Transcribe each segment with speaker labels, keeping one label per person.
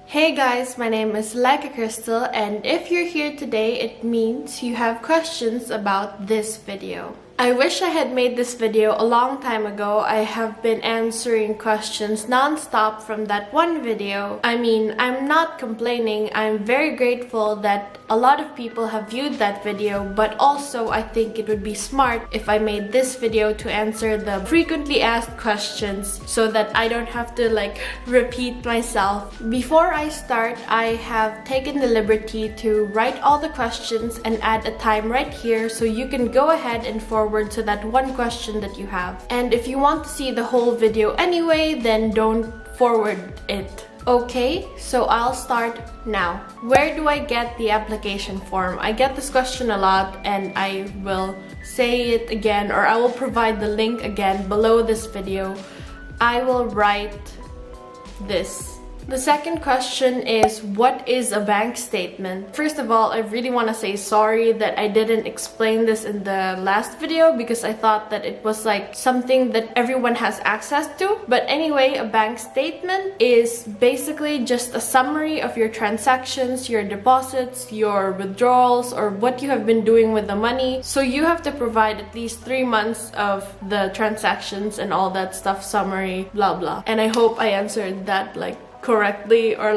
Speaker 1: Hey guys, my name is Lyka Krystle, and if you're here today, it means you have questions about this video. I wish I had made this video a long time ago. I have been answering questions non-stop from that one video. I mean, I'm not complaining. I'm very grateful that a lot of people have viewed that video, but also I think it would be smart if I made this video to answer the frequently asked questions so that I don't have to repeat myself. Before I start, I have taken the liberty to write all the questions and add a time right here so you can go ahead and forward to that one question that you have. And if you want to see the whole video anyway, then don't forward it. Okay, so I'll start now. Where do I get the application form? I get this question a lot, and I will say it again, or I will provide the link again below this video. I will write this. The second question is, what is a bank statement? First of all, I really want to say sorry that I didn't explain this in the last video because I thought that it was something that everyone has access to. But anyway, a bank statement is basically just a summary of your transactions, your deposits, your withdrawals, or what you have been doing with the money. So you have to provide at least 3 months of the transactions and all that stuff, summary, blah blah. And I hope I answered that correctly or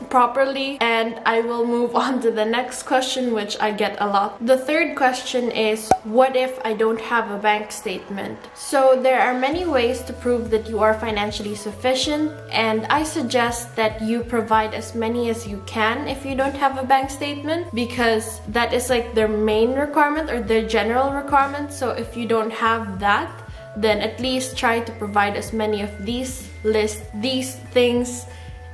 Speaker 1: properly, and I will move on to the next question, which I get a lot. The third question is, what if I don't have a bank statement? So there are many ways to prove that you are financially sufficient, and I suggest that you provide as many as you can if you don't have a bank statement, because that is their main requirement or their general requirement. So if you don't have that, then at least try to provide as many of these things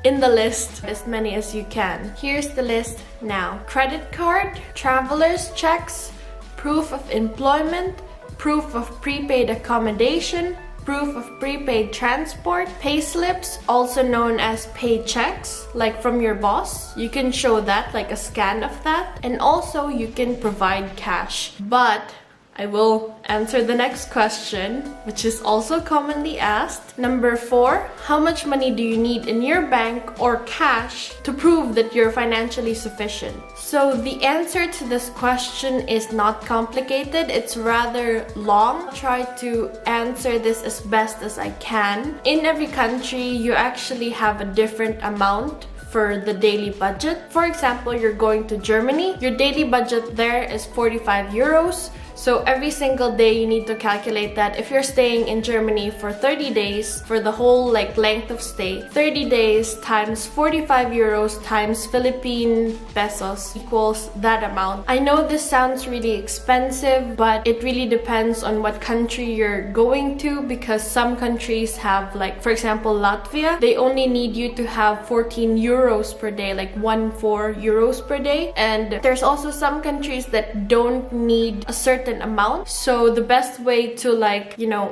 Speaker 1: in the list, as many as you can. Here's the list now. Credit card, traveler's checks, proof of employment, proof of prepaid accommodation, proof of prepaid transport, payslips, also known as paychecks, from your boss. You can show that, a scan of that, and also you can provide cash. But I will answer the next question, which is also commonly asked. Number 4, how much money do you need in your bank or cash to prove that you're financially sufficient? So the answer to this question is not complicated. It's rather long. I'll try to answer this as best as I can. In every country, you actually have a different amount for the daily budget. For example, you're going to Germany. Your daily budget there is 45 euros. So every single day you need to calculate that. If you're staying in Germany for 30 days, for the whole length of stay, 30 days times 45 euros times Philippine pesos equals that amount. I know this sounds really expensive, but it really depends on what country you're going to, because some countries have, for example, Latvia, they only need you to have 14 euros per day, 14 euros per day. And there's also some countries that don't need a certain amount. So the best way to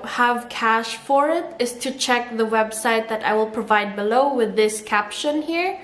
Speaker 1: have cash for it is to check the website that I will provide below with this caption here.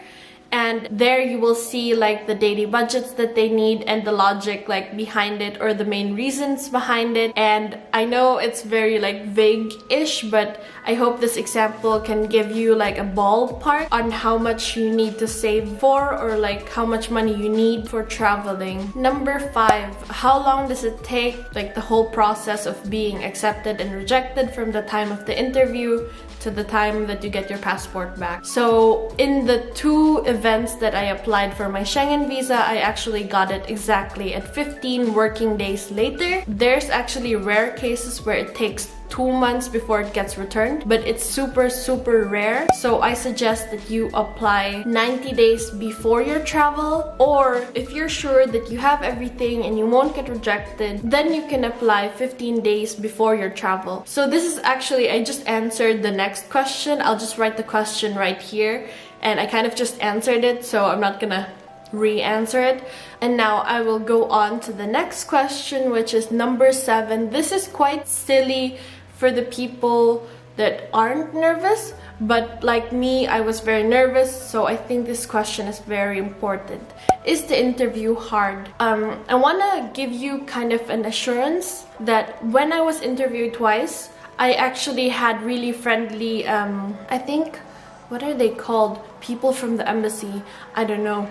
Speaker 1: And there you will see the daily budgets that they need and the logic behind it, or the main reasons behind it. And I know it's very vague-ish, but I hope this example can give you a ballpark on how much you need to save for, or how much money you need for traveling. Number 5, how long does it take, the whole process of being accepted and rejected from the time of the interview to the time that you get your passport back? So in the 2 events that I applied for my Schengen visa, I actually got it exactly at 15 working days later. There's actually rare cases where it takes 2 months before it gets returned, but it's super rare. So I suggest that you apply 90 days before your travel, or if you're sure that you have everything and you won't get rejected, then you can apply 15 days before your travel. So this is actually, I just answered the next question. I'll just write the question right here, and I kind of just answered it, so I'm not gonna re-answer it. And now I will go on to the next question, which is number 7. This is quite silly for the people that aren't nervous, but like me, I was very nervous, so I think this question is very important. Is the interview hard? I want to give you kind of an assurance that when I was interviewed twice, I actually had really friendly, I think, what are they called? People from the embassy. I don't know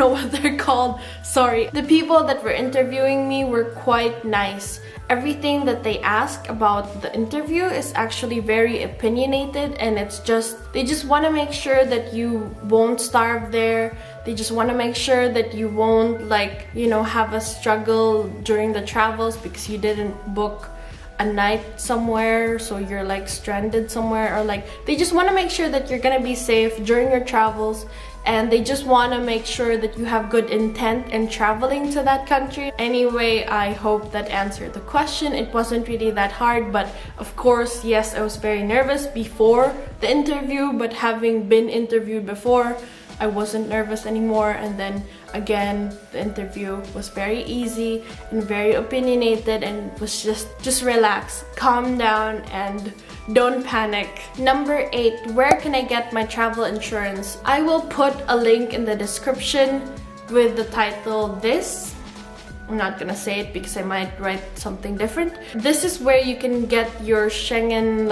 Speaker 1: what they're called. Sorry. The people that were interviewing me were quite nice. Everything that they ask about the interview is actually very opinionated, and it's just, they just want to make sure that you won't starve there. They just want to make sure that you won't, like, you know, have a struggle during the travels because you didn't book a night somewhere, so you're like stranded somewhere, or like they just want to make sure that you're gonna be safe during your travels, and they just want to make sure that you have good intent in traveling to that country. Anyway, I hope that answered the question. It wasn't really that hard, but of course, yes, I was very nervous before the interview, but having been interviewed before, I wasn't nervous anymore. And then again, the interview was very easy and very opinionated, and it was just relax, calm down, and don't panic. Number 8, where can I get my travel insurance? I will put a link in the description with the title this. I'm not gonna say it because I might write something different. This is where you can get your Schengen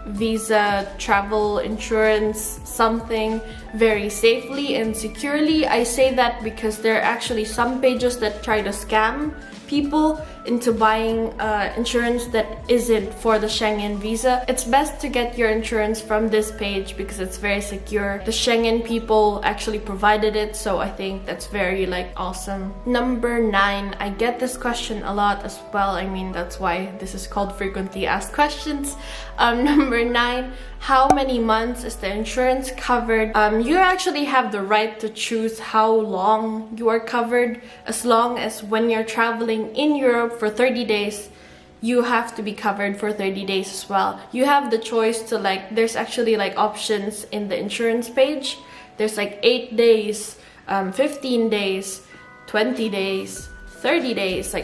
Speaker 1: visa travel insurance something very safely and securely. I say that because there are actually some pages that try to scam people into buying insurance that isn't for the Schengen visa. It's best to get your insurance from this page because it's very secure. The Schengen people actually provided it, so I think that's very awesome. Number 9, I get this question a lot as well. I mean, that's why this is called frequently asked questions. Number 9, how many months is the insurance covered? You actually have the right to choose how long you are covered, as long as when you're traveling in Europe for 30 days, you have to be covered for 30 days as well. You have the choice to there's actually options in the insurance page. There's 8 days, 15 days, 20 days, 30 days,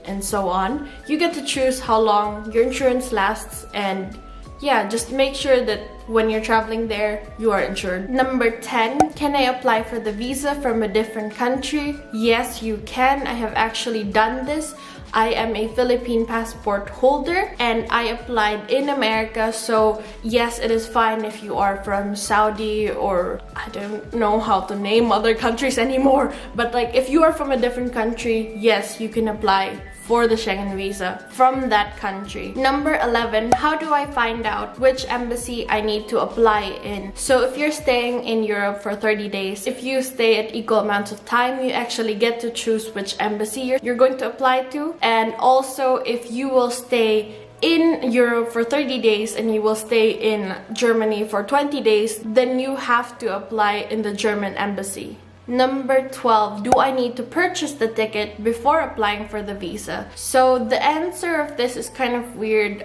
Speaker 1: and so on. You get to choose how long your insurance lasts, and yeah, just make sure that when you're traveling there, you are insured. Number 10, can I apply for the visa from a different country? Yes, you can. I have actually done this. I am a Philippine passport holder and I applied in America, so yes, it is fine if you are from Saudi, or I don't know how to name other countries anymore, but if you are from a different country, yes, you can apply for the Schengen visa from that country. Number 11, how do I find out which embassy I need to apply in? So if you're staying in Europe for 30 days, if you stay at equal amounts of time, you actually get to choose which embassy you're going to apply to. And also, if you will stay in Europe for 30 days and you will stay in Germany for 20 days, then you have to apply in the German embassy. Number 12, do I need to purchase the ticket before applying for the visa? So the answer of this is kind of weird.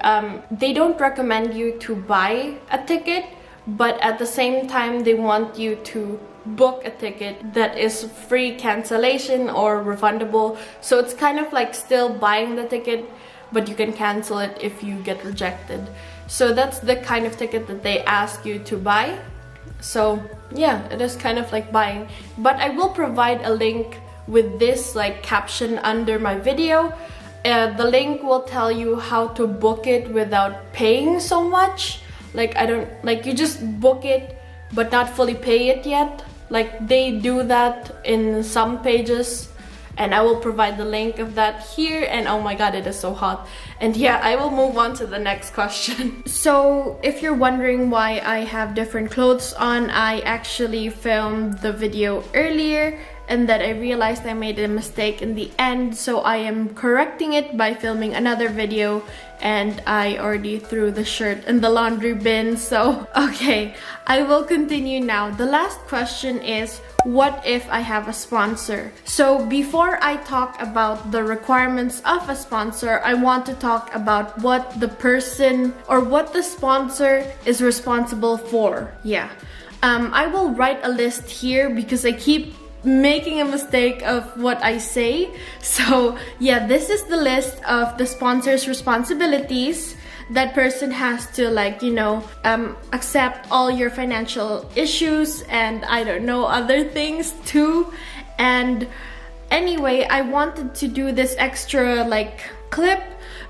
Speaker 1: They don't recommend you to buy a ticket, but at the same time, they want you to book a ticket that is free cancellation or refundable. So it's kind of still buying the ticket, but you can cancel it if you get rejected. So that's the kind of ticket that they ask you to buy. So yeah, it is kind of like buying, but I will provide a link with this caption under my video. The link will tell you how to book it without paying so much. You just book it but not fully pay it yet. They do that in some pages, and I will provide the link of that here. And oh my god, it is so hot. And yeah, I will move on to the next question. So if you're wondering why I have different clothes on, I actually filmed the video earlier and that I realized I made a mistake in the end, so I am correcting it by filming another video, and I already threw the shirt in the laundry bin. So okay, I will continue now. The last question is, what if I have a sponsor? So before I talk about the requirements of a sponsor, I want to talk about what the person or what the sponsor is responsible for. Yeah, I will write a list here because I keep making a mistake of what I say. So yeah, this is the list of the sponsor's responsibilities. That person has to accept all your financial issues and I don't know, other things too. And anyway, I wanted to do this extra clip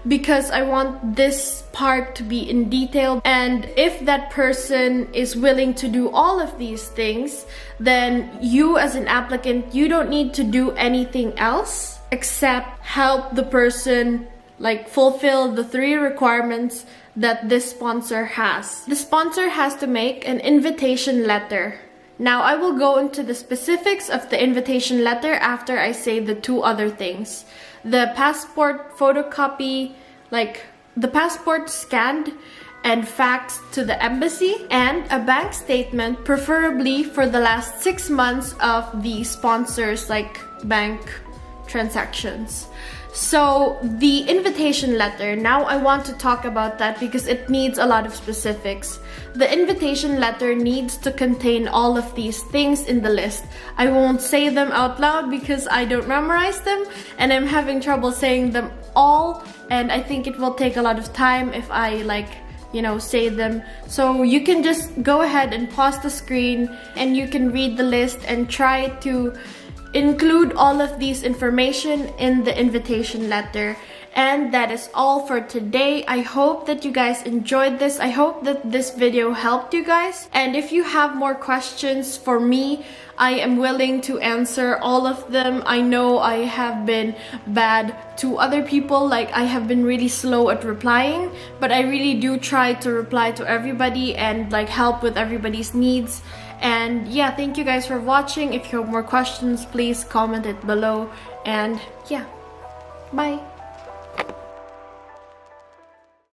Speaker 1: because I want this part to be in detail. And if that person is willing to do all of these things, then you as an applicant, you don't need to do anything else except help the person like fulfill the 3 requirements that this sponsor has. The sponsor has to make an invitation letter. Now I will go into the specifics of the invitation letter after I say the 2 other things. The passport photocopy, like the passport scanned and faxed to the embassy, and a bank statement, preferably for the last 6 months of the sponsor's like bank transactions. So the invitation letter, now I want to talk about that because it needs a lot of specifics. The invitation letter needs to contain all of these things in the list. I won't say them out loud because I don't memorize them and I'm having trouble saying them all, and I think it will take a lot of time if I say them. So you can just go ahead and pause the screen and you can read the list and try to include all of these information in the invitation letter. And that is all for today. I hope that you guys enjoyed this. I hope that this video helped you guys. And if you have more questions for me, I am willing to answer all of them. I know I have been bad to other people, like I have been really slow at replying, but I really do try to reply to everybody and like help with everybody's needs. And yeah, thank you guys for watching. If you have more questions, please comment it below. And yeah, bye.